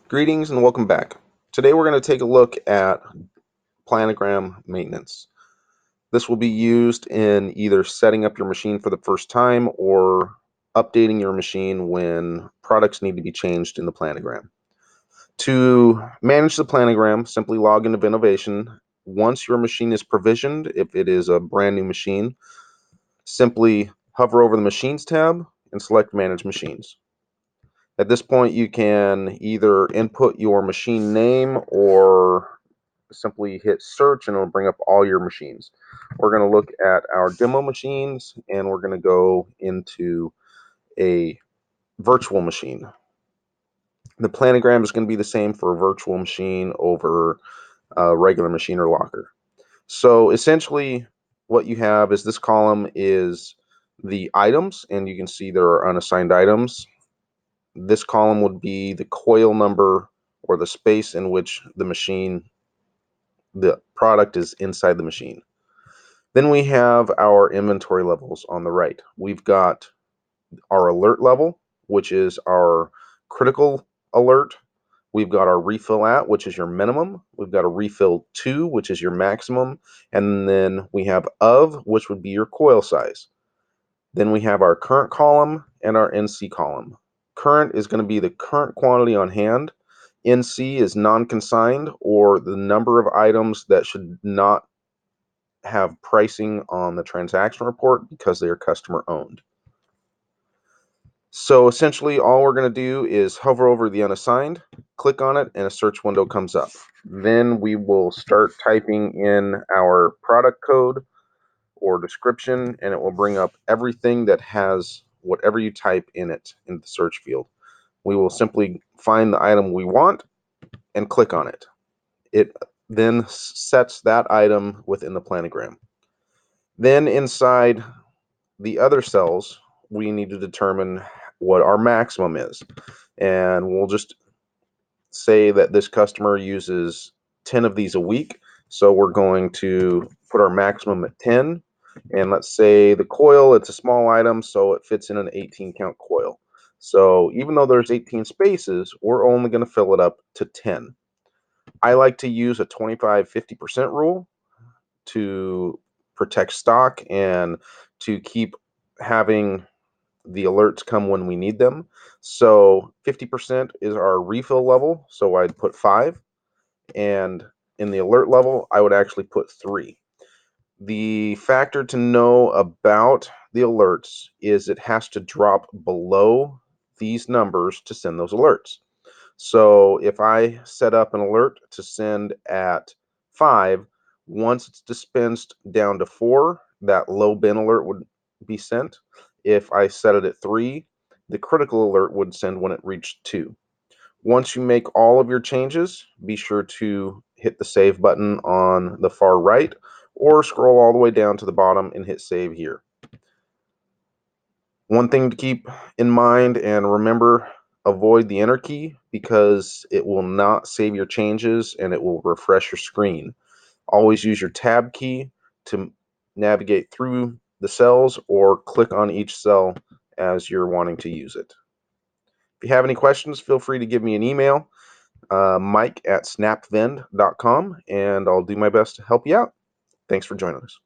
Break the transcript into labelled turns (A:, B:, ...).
A: Greetings and welcome back. Today we're going to take a look at planogram maintenance. This will be used in either setting up your machine for the first time or updating your machine when products need to be changed in the planogram. To manage the planogram, simply log into Innovation. Once your machine is provisioned, if it is a brand new machine, simply hover over the Machines tab and select Manage Machines. At this point, you can either input your machine name or simply hit search and it'll bring up all your machines. We're going to look at our demo machines and we're going to go into a virtual machine. The planogram is going to be the same for a virtual machine over a regular machine or locker. So essentially what you have is this column is the items, and you can see there are unassigned items. This column would be the coil number or the space in which the product is inside the machine. Then we have our inventory levels on the right. We've got our alert level, which is our critical alert. We've got our refill at, which is your minimum. We've got a refill to, which is your maximum. And then we have of, which would be your coil size. Then we have our current column and our NC column. Current is going to be the current quantity on hand. NC is non-consigned, or the number of items that should not have pricing on the transaction report because they are customer owned. So essentially all we're going to do is hover over the unassigned, click on it, and a search window comes up. Then we will start typing in our product code or description, and it will bring up everything that has whatever you type in it in the search field. We will simply find the item we want and click on it. It then sets that item within the planogram. Then inside the other cells, we need to determine what our maximum is. And we'll just say that this customer uses 10 of these a week. So we're going to put our maximum at 10. And let's say the coil, it's a small item, so it fits in an 18 count coil. So even though there's 18 spaces, we're only going to fill it up to 10. I like to use a 25-50% rule to protect stock and to keep having the alerts come when we need them. So 50% is our refill level, so I'd put 5. And in the alert level, I would actually put 3. The factor to know about the alerts is it has to drop below these numbers to send those alerts. So if I set up an alert to send at 5, once it's dispensed down to 4, that low bin alert would be sent. If I set it at 3, the critical alert would send when it reached 2. Once you make all of your changes, be sure to hit the save button on the far right or scroll all the way down to the bottom and hit save here. One thing to keep in mind and remember, avoid the enter key because it will not save your changes and it will refresh your screen. Always use your tab key to navigate through the cells or click on each cell as you're wanting to use it. If you have any questions, feel free to give me an email, mike@snapvend.com, and I'll do my best to help you out. Thanks for joining us.